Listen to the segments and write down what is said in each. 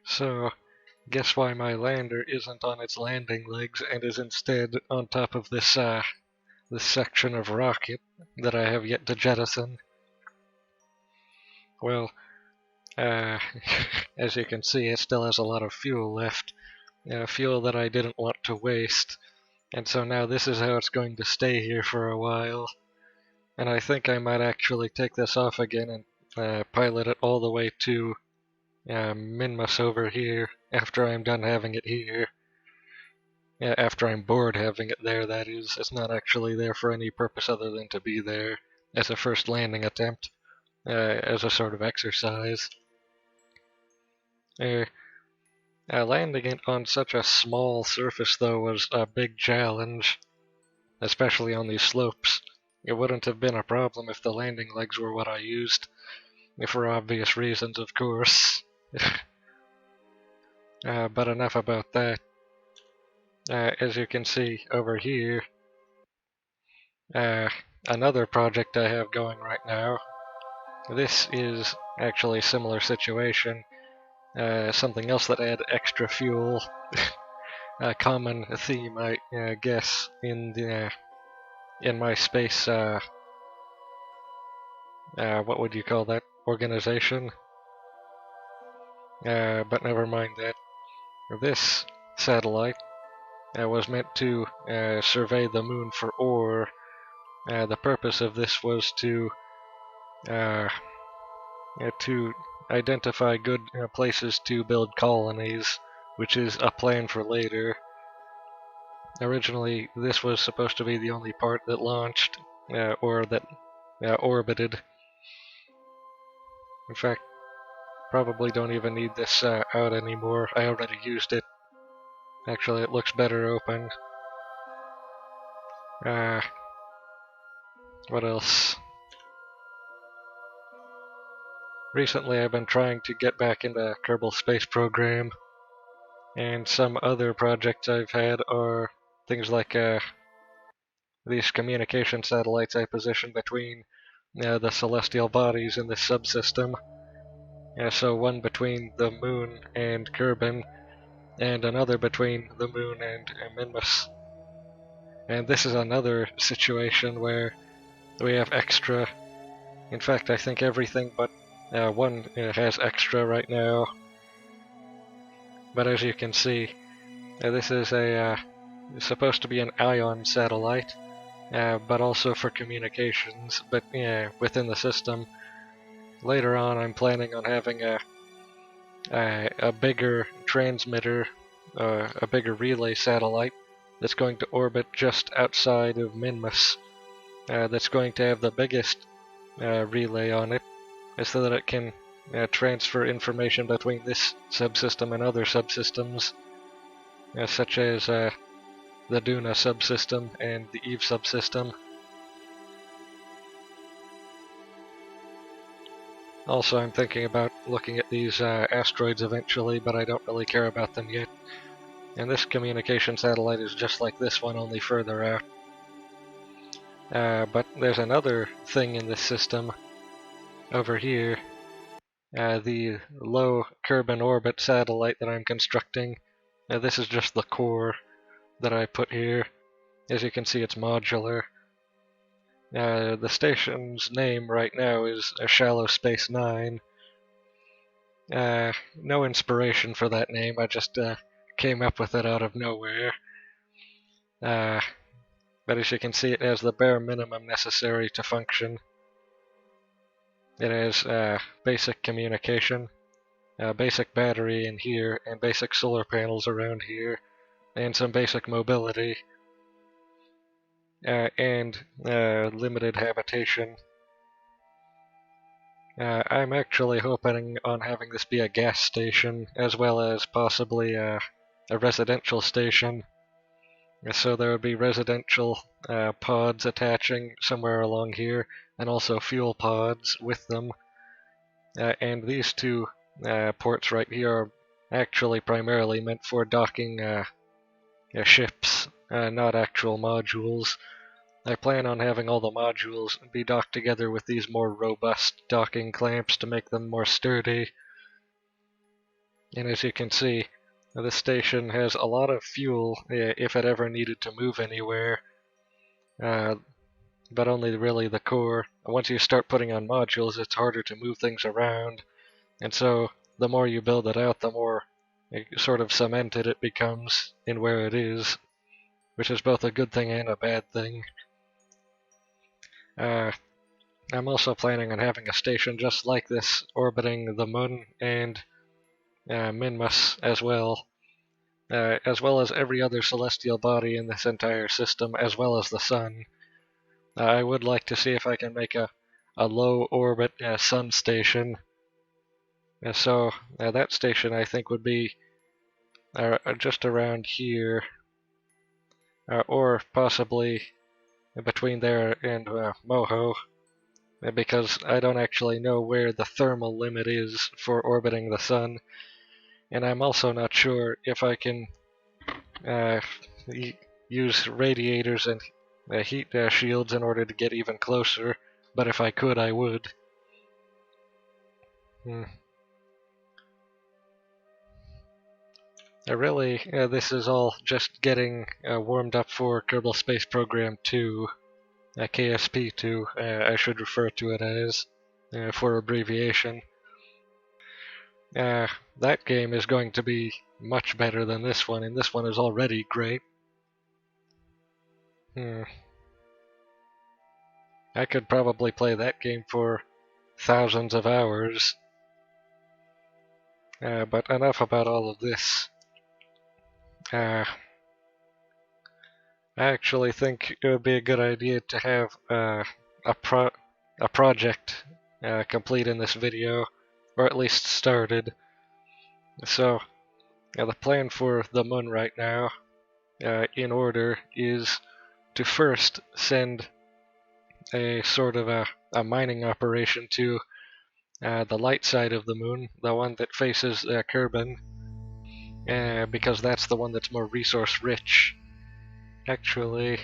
So, guess why my lander isn't on its landing legs and is instead on top of this section of rocket that I have yet to jettison? Well, as you can see, it still has a lot of fuel left. Fuel that I didn't want to waste. And so now this is how it's going to stay here for a while. And I think I might actually take this off again and pilot it all the way to Minmus over here after I'm done having it here. Yeah, after I'm bored having it there, that is. It's not actually there for any purpose other than to be there as a first landing attempt, as a sort of exercise. Landing it on such a small surface, though, was a big challenge, especially on these slopes. It wouldn't have been a problem if the landing legs were what I used, for obvious reasons, of course. But enough about that. As you can see over here, another project I have going right now. This is actually a similar situation. Something else that had extra fuel. A common theme, I guess, in my space. What would you call that organization? But never mind that. This satellite was meant to survey the moon for ore. The purpose of this was to identify good places to build colonies, which is a plan for later. Originally, this was supposed to be the only part that launched, or that orbited. In fact, probably don't even need this out anymore. I already used it. Actually, it looks better open. What else? Recently, I've been trying to get back into Kerbal Space Program, and some other projects I've had are things like these communication satellites I position between the celestial bodies in this subsystem. So one between the moon and Kerbin, and another between the moon and Minmus. And this is another situation where we have extra. In fact, I think everything but one has extra right now. But as you can see, this is supposed to be an ion satellite, but also for communications, but within the system. Later on, I'm planning on having a bigger transmitter, a bigger relay satellite that's going to orbit just outside of Minmus. That's going to have the biggest relay on it, so that it can transfer information between this subsystem and other subsystems, such as the Duna subsystem and the Eve subsystem. Also, I'm thinking about looking at these asteroids eventually, but I don't really care about them yet. And this communication satellite is just like this one, only further out. But there's another thing in this system over here. The low Kerbin orbit satellite that I'm constructing. This is just the core that I put here. As you can see, it's modular. The station's name right now is Shallow Space 9. No inspiration for that name, I just came up with it out of nowhere. But as you can see, it has the bare minimum necessary to function. It has basic communication, basic battery in here, and basic solar panels around here, and some basic mobility, and limited habitation. I'm actually hoping on having this be a gas station, as well as possibly a residential station. So there would be residential pods attaching somewhere along here, and also fuel pods with them. And these two ports right here are actually primarily meant for docking ships, not actual modules. I plan on having all the modules be docked together with these more robust docking clamps to make them more sturdy. And as you can see, this station has a lot of fuel if it ever needed to move anywhere, but only really the core. Once you start putting on modules, it's harder to move things around, and so the more you build it out, the more sort of cemented it becomes in where it is, which is both a good thing and a bad thing. I'm also planning on having a station just like this orbiting the moon and Minmus as well as every other celestial body in this entire system, as well as the sun. I would like to see if I can make a low orbit sun station. So that station I think would be just around here, or possibly between there and Moho, because I don't actually know where the thermal limit is for orbiting the sun, and I'm also not sure if I can use radiators and heat shields in order to get even closer, but if I could, I would. Really, this is all just getting warmed up for Kerbal Space Program 2, KSP 2, I should refer to it as, for abbreviation. That game is going to be much better than this one, and this one is already great. I could probably play that game for thousands of hours. But enough about all of this. I actually think it would be a good idea to have a project complete in this video, or at least started. So the plan for the moon right now, in order, is to first send a sort of a mining operation to the light side of the moon, the one that faces Kerbin, because that's the one that's more resource rich. Actually,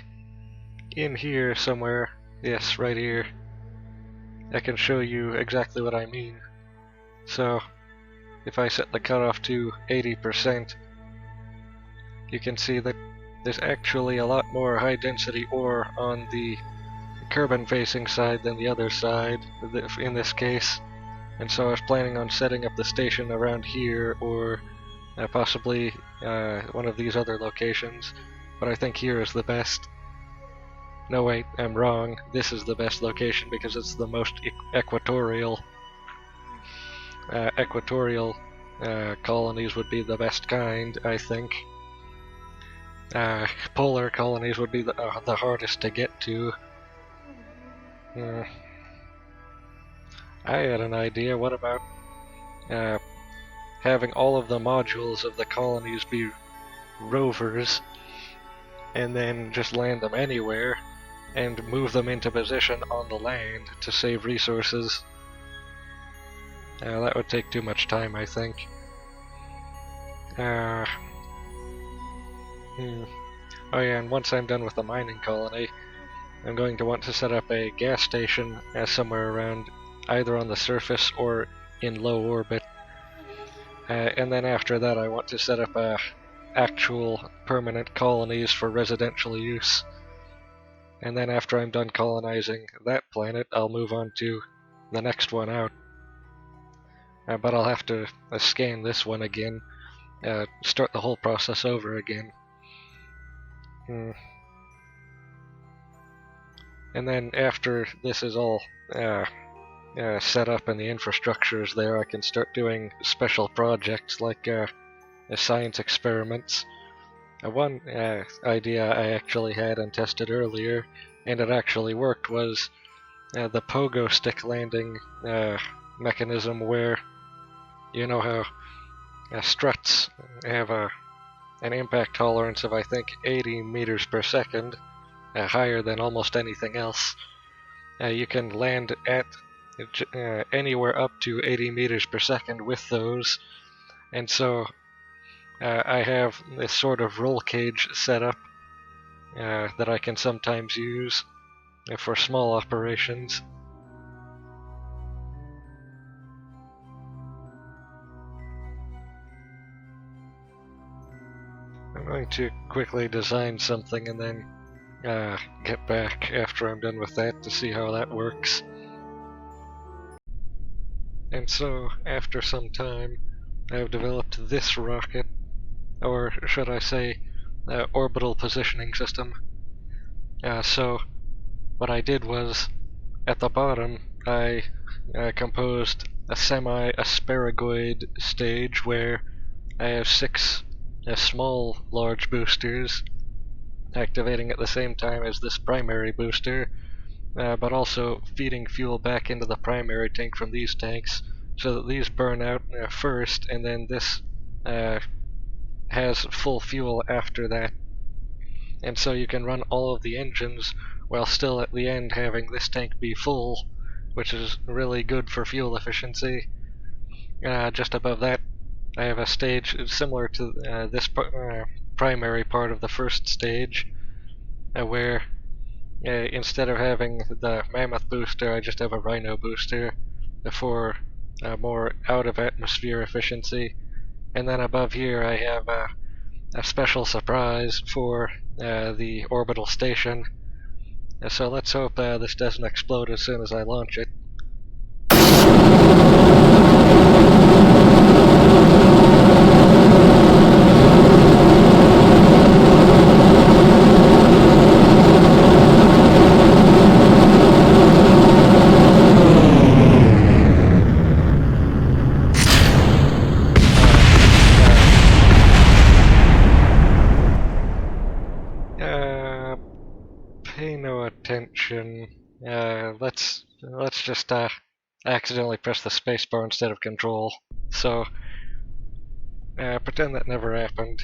in here somewhere, yes, right here, I can show you exactly what I mean. So, if I set the cutoff to 80%, you can see that there's actually a lot more high density ore on the Kerbin facing side than the other side, in this case. And so I was planning on setting up the station around here, or possibly one of these other locations, but I think here is the best. No, wait, I'm wrong. This is the best location because it's the most equatorial. Equatorial colonies would be the best kind, I think. Polar colonies would be the hardest to get to. I had an idea. What about having all of the modules of the colonies be rovers, and then just land them anywhere and move them into position on the land to save resources? That would take too much time, I think. Oh yeah, and once I'm done with the mining colony, I'm going to want to set up a gas station somewhere around, either on the surface or in low orbit. And then after that I want to set up actual permanent colonies for residential use. And then after I'm done colonizing that planet, I'll move on to the next one out. But I'll have to scan this one again, start the whole process over again. And then after this is all set up and the infrastructure is there, I can start doing special projects like science experiments. One idea I actually had and tested earlier, and it actually worked, was the pogo stick landing mechanism, where you know how struts have an impact tolerance of, I think, 80 meters per second, higher than almost anything else. You can land at anywhere up to 80 meters per second with those, and so I have this sort of roll cage set up that I can sometimes use for small operations. going to quickly design something and then get back after I'm done with that to see how that works. And so, after some time, I've developed this rocket, or should I say, orbital positioning system. So, what I did was, at the bottom, I composed a semi-asparagoid stage where I have 6 small large boosters activating at the same time as this primary booster, but also feeding fuel back into the primary tank from these tanks so that these burn out first, and then this has full fuel after that. And so you can run all of the engines while still at the end having this tank be full, which is really good for fuel efficiency. Just above that, I have a stage similar to this primary part of the first stage, where instead of having the Mammoth booster, I just have a Rhino booster for more out-of-atmosphere efficiency. And then above here I have a special surprise for the orbital station. So let's hope this doesn't explode as soon as I launch it. Pay no attention. Let's just accidentally press the spacebar instead of control. So pretend that never happened.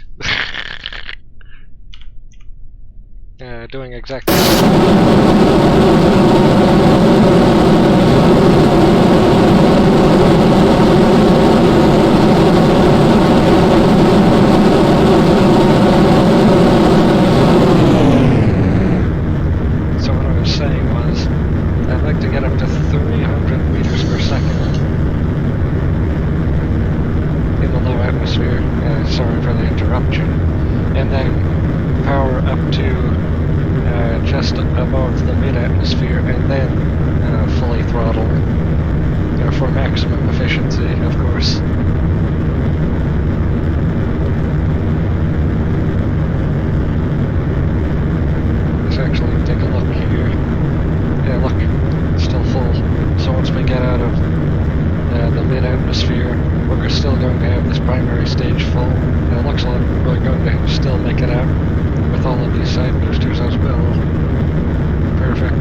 Doing exactly. Sorry for the interruption, and then power up to just above the mid-atmosphere, and then fully throttle for maximum efficiency, of course. Let's actually take a look here. Yeah, look, it's still full. So once we get out of the mid-atmosphere, we're still going to have this primary stage full, and it looks like we're going to still make it out with all of these side boosters as well. Perfect.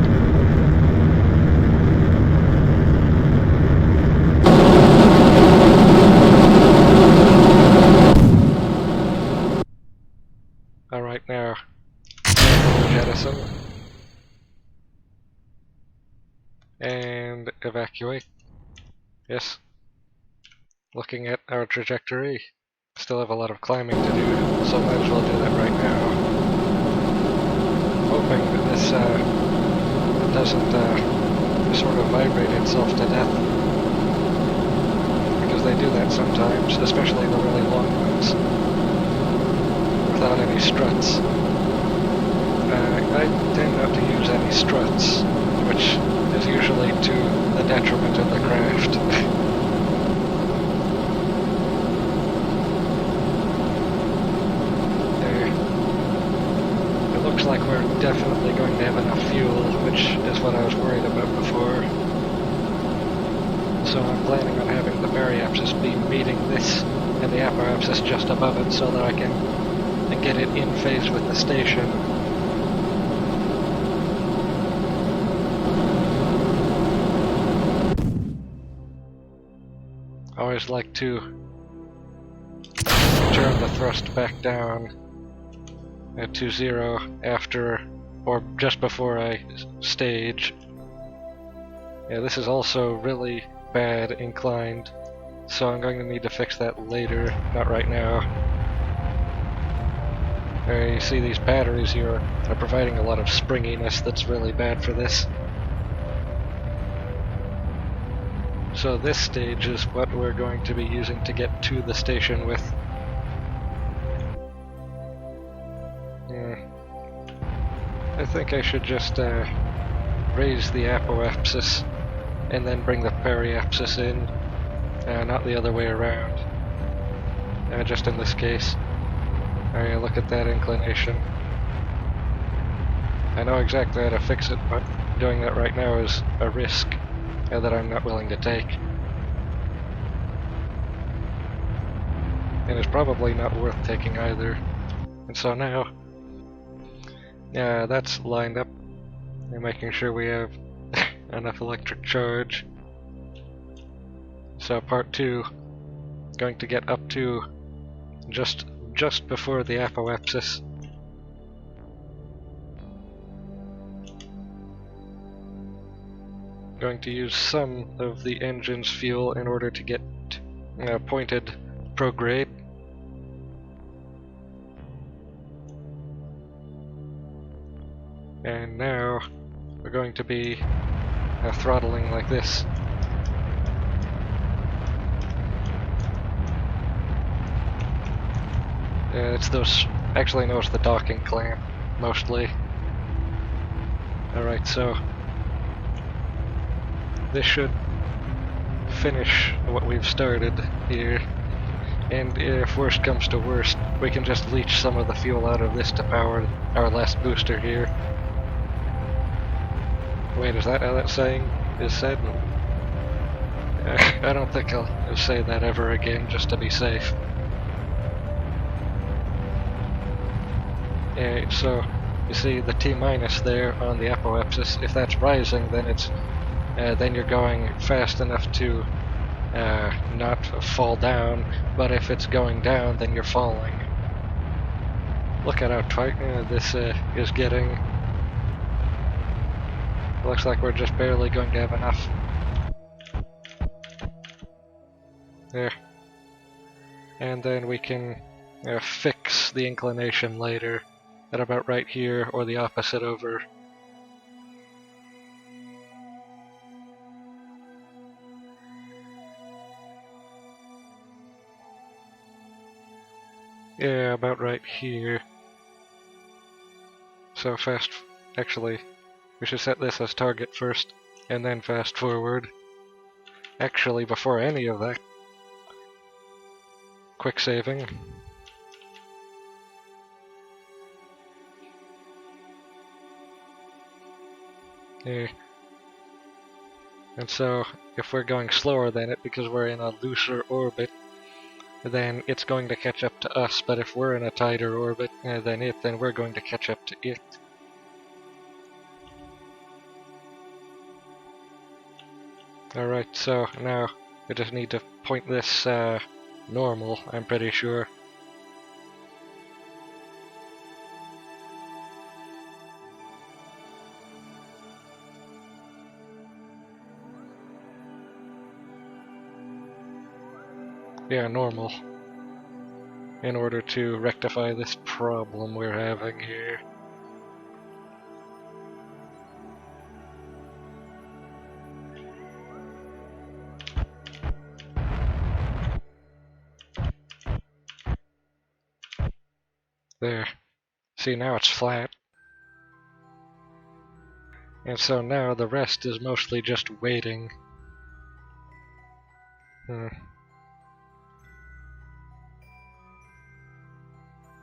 Alright, now, jettison. And evacuate. Yes. Looking at our trajectory, still have a lot of climbing to do, so might as well do that right now. Hoping that this doesn't sort of vibrate itself to death, because they do that sometimes, especially the really long ones, without any struts. I tend not to use any struts, which is usually to the detriment of the craft. Looks like we're definitely going to have enough fuel, which is what I was worried about before. So I'm planning on having the periapsis be meeting this and the apoapsis just above it so that I can get it in phase with the station. I always like to turn the thrust back down to 0 after or just before I stage. Yeah, this is also really bad inclined, so I'm going to need to fix that later, not right now. You see these batteries here are providing a lot of springiness that's really bad for this. So this stage is what we're going to be using to get to the station with. Yeah. I think I should just raise the apoapsis and then bring the periapsis in, not the other way around. Just in this case. Alright, look at that inclination. I know exactly how to fix it, but doing that right now is a risk that I'm not willing to take. And it's probably not worth taking either. And so now, that's lined up. And making sure we have enough electric charge. So part 2, going to get up to just before the apoapsis. Going to use some of the engine's fuel in order to get pointed prograde. And now we're going to be throttling like this. It's those, actually no, it's the docking clamp, mostly. Alright, so this should finish what we've started here, and if worst comes to worst, we can just leach some of the fuel out of this to power our last booster here. Wait, is that how that saying is said? I don't think I'll say that ever again, just to be safe. So, you see the T- there on the apoapsis, if that's rising, then it's then you're going fast enough to not fall down, but if it's going down, then you're falling. Look at how tight this is getting. Looks like we're just barely going to have enough. There. And then we can fix the inclination later at about right here, or the opposite over. Yeah, about right here. So actually, we should set this as target first, and then fast forward. Actually, before any of that, quick saving. Yeah. And so, if we're going slower than it because we're in a looser orbit, then it's going to catch up to us, but if we're in a tighter orbit than it, then we're going to catch up to it. Alright, so now we just need to point this normal, I'm pretty sure. Yeah, normal. In order to rectify this problem we're having here. There. See, now it's flat. And so now the rest is mostly just waiting.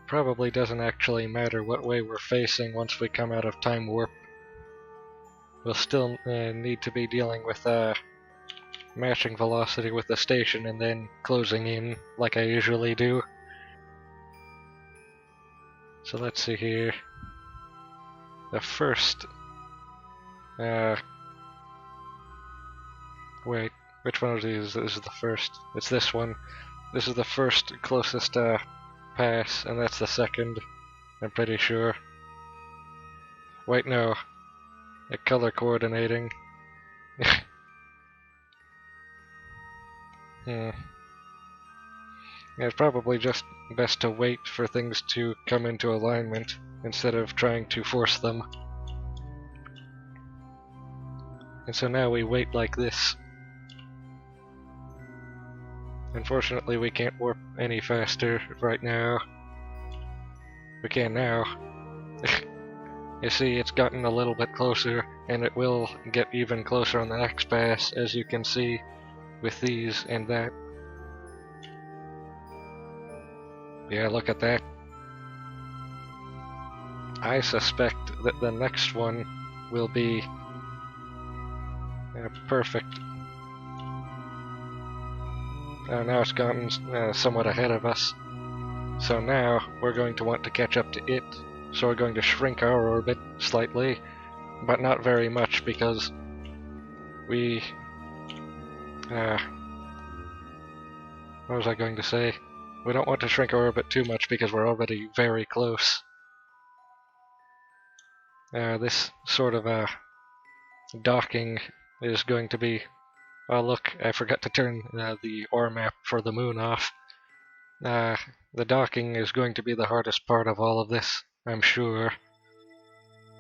Probably doesn't actually matter what way we're facing once we come out of time warp. We'll still need to be dealing with matching velocity with the station and then closing in like I usually do. So let's see here. The first... wait, which one of these is the first? It's this one. This is the first closest pass, and that's the second, I'm pretty sure. Wait, no. Color coordinating. Yeah, it's probably just best to wait for things to come into alignment instead of trying to force them. And so now we wait like this. Unfortunately, we can't warp any faster right now. we can now. You see, it's gotten a little bit closer, and it will get even closer on the next pass, as you can see with these and that. Yeah, look at that. I suspect that the next one will be perfect. Now it's gotten somewhat ahead of us. So now we're going to want to catch up to it. So we're going to shrink our orbit slightly, but not very much because we... what was I going to say? We don't want to shrink our orbit too much because we're already very close. This sort of docking is going to be... Oh look, I forgot to turn the OR map for the moon off. The docking is going to be the hardest part of all of this, I'm sure.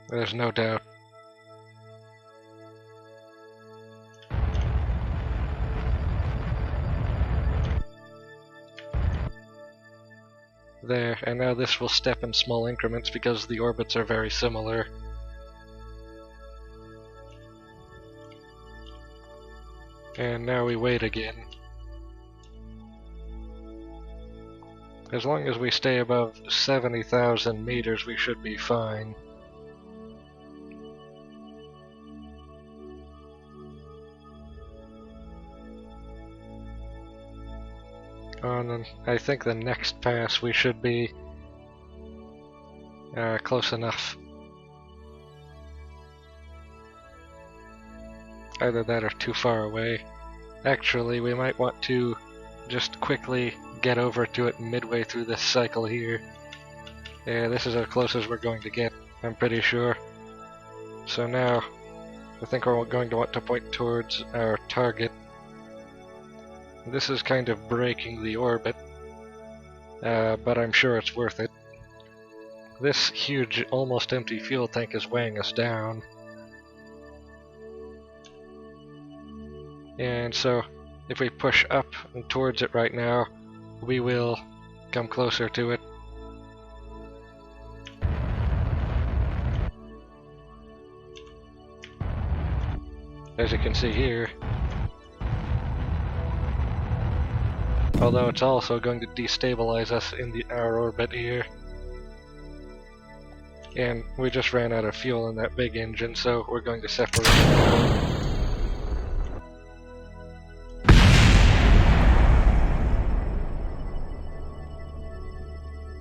There's no doubt. There, and now this will step in small increments because the orbits are very similar. And now we wait again. As long as we stay above 70,000 meters, we should be fine. On, I think the next pass we should be close enough. Either that or too far away. Actually, we might want to just quickly get over to it midway through this cycle here. Yeah, this is as close as we're going to get, I'm pretty sure. So now, I think we're going to want to point towards our target. This is kind of breaking the orbit, but I'm sure it's worth it. This huge, almost empty fuel tank is weighing us down. And so, if we push up and towards it right now, we will come closer to it. As you can see here. Although it's also going to destabilize us in our orbit here. And we just ran out of fuel in that big engine, so we're going to separate.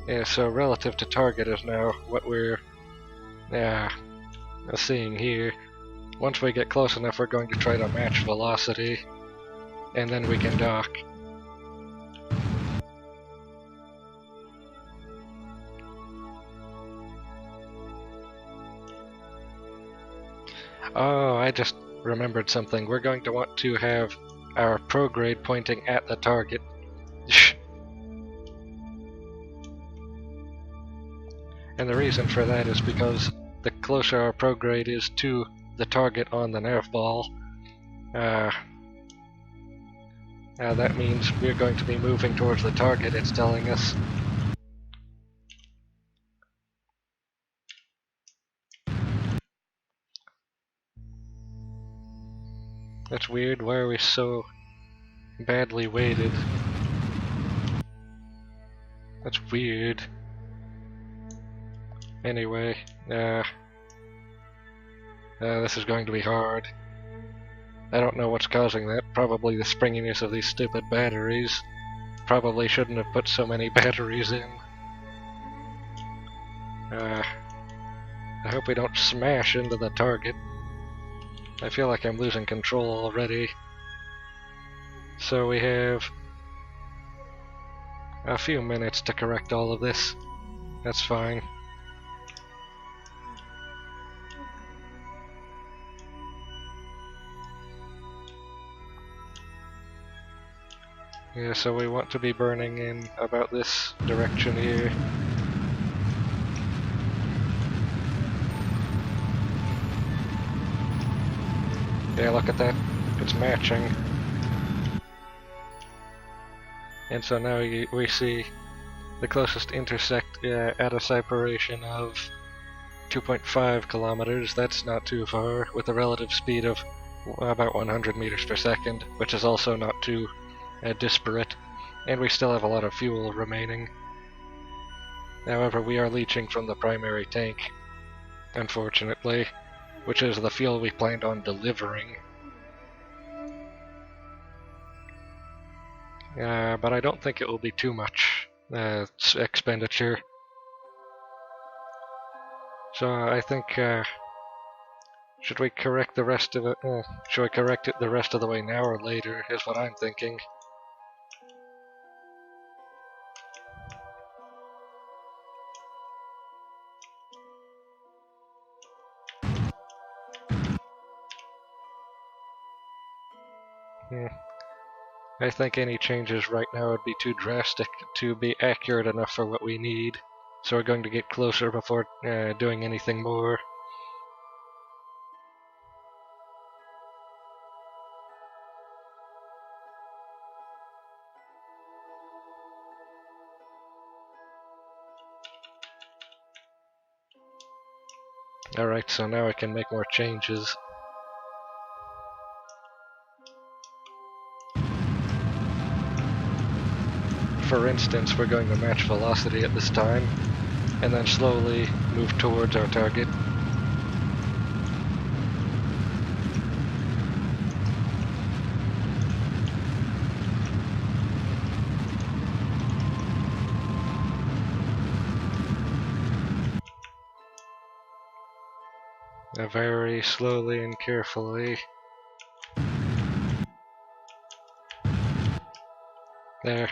Yeah, so relative to target is now what we're seeing here. Once we get close enough, we're going to try to match velocity, and then we can dock. Oh, I just remembered something. We're going to want to have our prograde pointing at the target. And the reason for that is because the closer our prograde is to the target on the nav ball, that means we're going to be moving towards the target, it's telling us. That's weird. Why are we so badly weighted? That's weird. Anyway, this is going to be hard. I don't know what's causing that. Probably the springiness of these stupid batteries. Probably shouldn't have put so many batteries in. I hope we don't smash into the target. I feel like I'm losing control already. So we have a few minutes to correct all of this. That's fine. Yeah, so we want to be burning in about this direction here. Yeah, look at that. It's matching. And so now we see the closest intersect at a separation of 2.5 kilometers. That's not too far, with a relative speed of about 100 meters per second, which is also not too disparate, and we still have a lot of fuel remaining. However, we are leaching from the primary tank, unfortunately, which is the fuel we planned on delivering. But I don't think it will be too much expenditure. So I think, should we correct the rest of it? Should we correct it the rest of the way now or later, is what I'm thinking. I think any changes right now would be too drastic to be accurate enough for what we need. So we're going to get closer before doing anything more. Alright, so now I can make more changes. For instance, we're going to match velocity at this time, and then slowly move towards our target. Very slowly and carefully. There.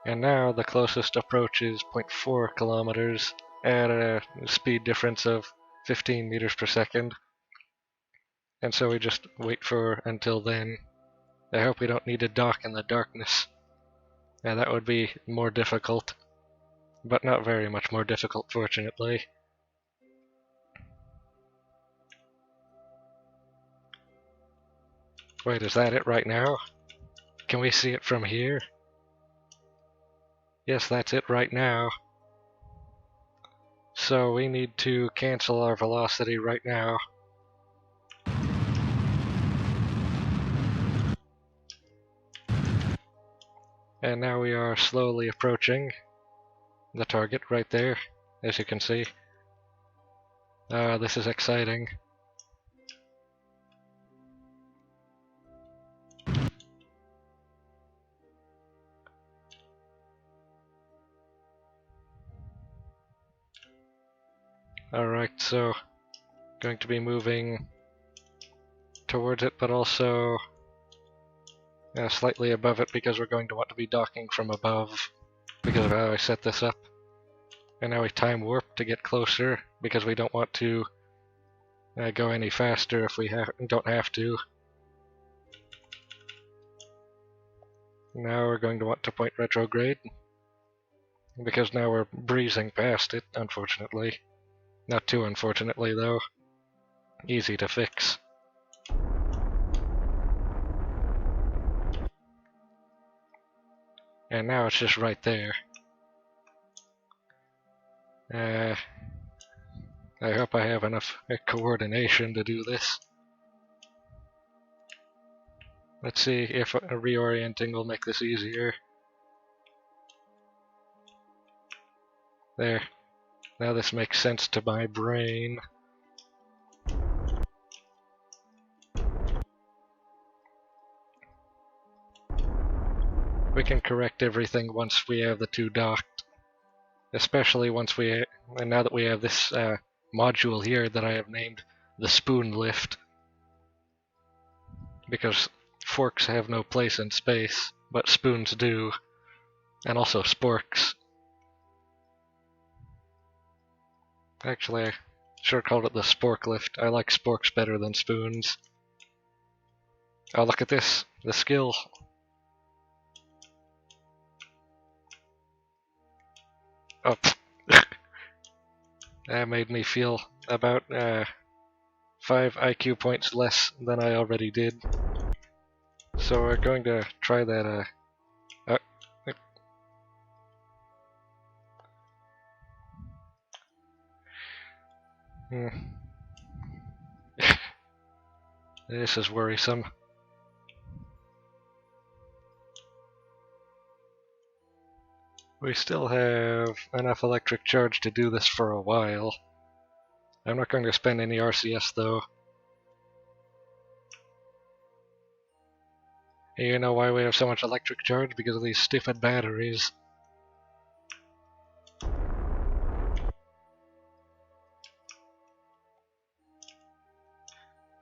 And now the closest approach is 0.4 kilometers at a speed difference of 15 meters per second. And so we just wait for until then. I hope we don't need to dock in the darkness. That would be more difficult, but not very much more difficult, fortunately. Wait, is that it right now? Can we see it from here? Yes, that's it right now. So we need to cancel our velocity right now. And now we are slowly approaching the target right there, as you can see. This is exciting. Alright, so going to be moving towards it, but also slightly above it, because we're going to want to be docking from above because of how I set this up. And now we time warp to get closer, because we don't want to go any faster if we don't have to. Now we're going to want to point retrograde, because now we're breezing past it, unfortunately. Not too unfortunately, though. Easy to fix. And now it's just right there. I hope I have enough coordination to do this. Let's see if reorienting will make this easier. There. Now this makes sense to my brain. We can correct everything once we have the two docked. Especially once and now that we have this module here that I have named the spoon lift. Because forks have no place in space, but spoons do. And also sporks. Actually, I should have called it the spork lift. I like sporks better than spoons. Oh, look at this. The skill. Oh, that made me feel about 5 IQ points less than I already did. So we're going to try that This is worrisome. We still have enough electric charge to do this for a while. I'm not going to spend any RCS though. You know why we have so much electric charge? Because of these stupid batteries.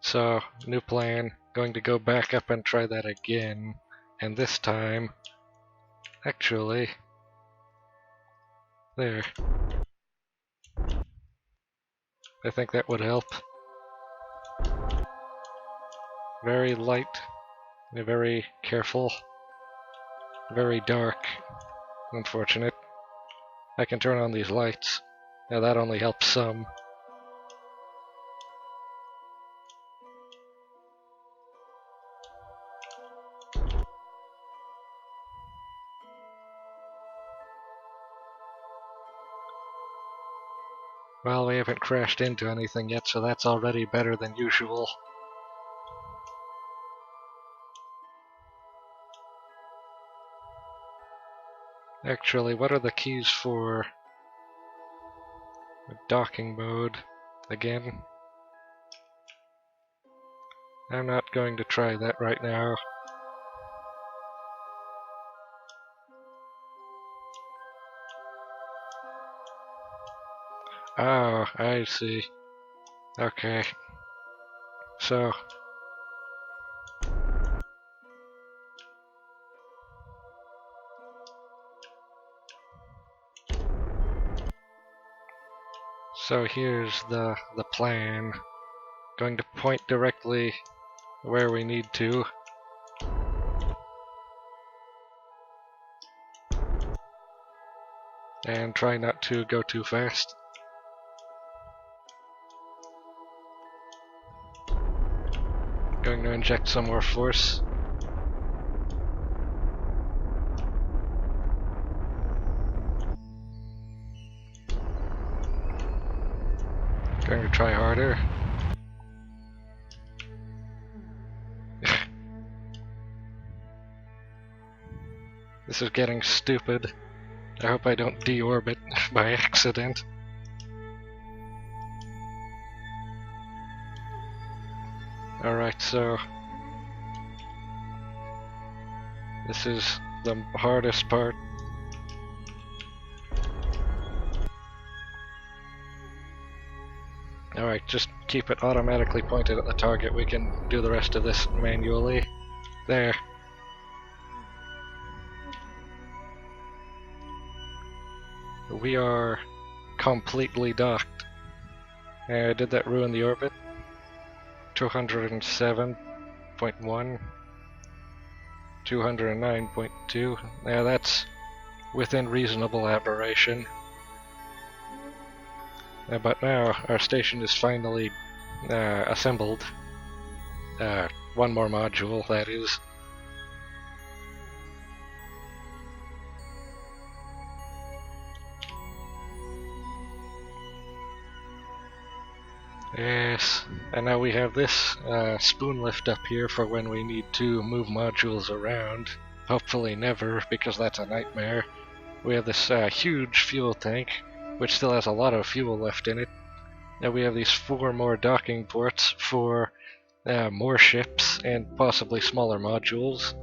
So, new plan. Going to go back up and try that again. And this time, actually, there. I think that would help. Very light, very careful, very dark. Unfortunate. I can turn on these lights. Now that only helps some. Well, we haven't crashed into anything yet, so that's already better than usual. Actually, what are the keys for docking mode again? I'm not going to try that right now. Oh, I see. Okay. So... So here's the plan. Going to point directly where we need to. And try not to go too fast. Going to inject some more force. Going to try harder. This is getting stupid. I hope I don't deorbit by accident. Alright, so... this is the hardest part. Alright, just keep it automatically pointed at the target. We can do the rest of this manually. There. We are completely docked. Did that ruin the orbit? 207.1. 209.2. Yeah, that's within reasonable aberration. But now our station is finally assembled. One more module, that is. Yes, and now we have this spoon lift up here for when we need to move modules around. Hopefully never, because that's a nightmare. We have this huge fuel tank, which still has a lot of fuel left in it. Now we have these 4 more docking ports for more ships and possibly smaller modules.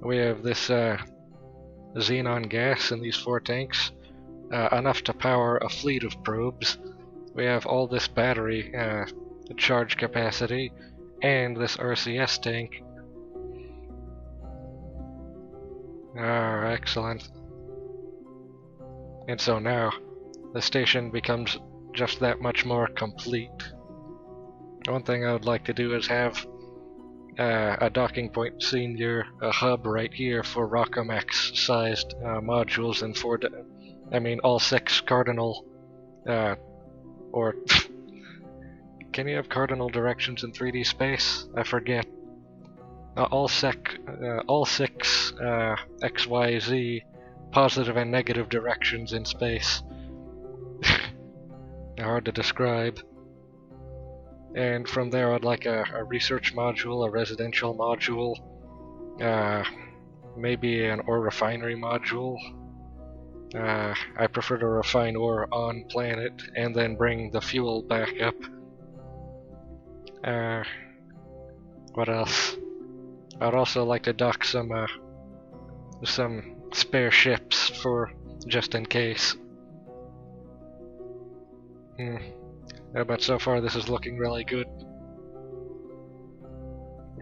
We have this xenon gas in these 4 tanks, enough to power a fleet of probes. We have all this battery charge capacity and this RCS tank. Ah, excellent. And so now the station becomes just that much more complete. One thing I would like to do is have a docking point senior, a hub right here for Rockomax sized modules and all 6 cardinal or can you have cardinal directions in 3D space? I forget. All 6 XYZ positive and negative directions in space. Hard to describe. And from there I'd like a research module, a residential module, maybe an ore refinery module. I prefer to refine ore on planet and then bring the fuel back up. What else? I'd also like to dock some spare ships for just in case. But so far this is looking really good.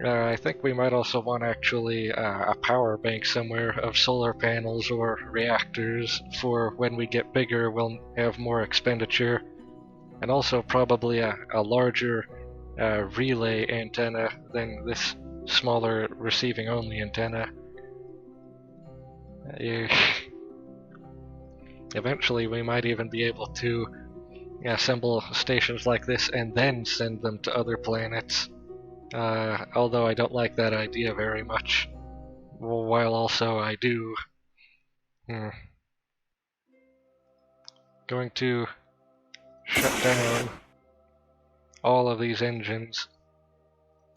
I think we might also want actually a power bank somewhere of solar panels or reactors for when we get bigger we'll have more expenditure. And also probably a larger relay antenna than this smaller receiving only antenna. Eventually we might even be able to assemble stations like this and then send them to other planets. Although I don't like that idea very much, while also I do. Going to shut down all of these engines.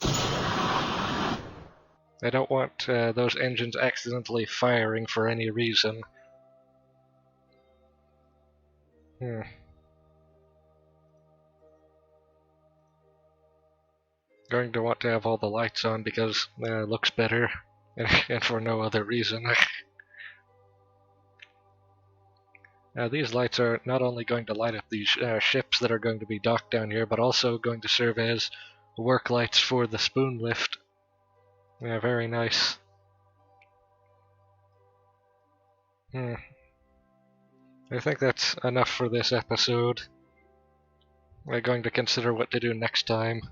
I don't want those engines accidentally firing for any reason. Going to want to have all the lights on because it looks better, and for no other reason. These lights are not only going to light up these ships that are going to be docked down here, but also going to serve as work lights for the spoon lift. Yeah, very nice. I think that's enough for this episode. We're going to consider what to do next time.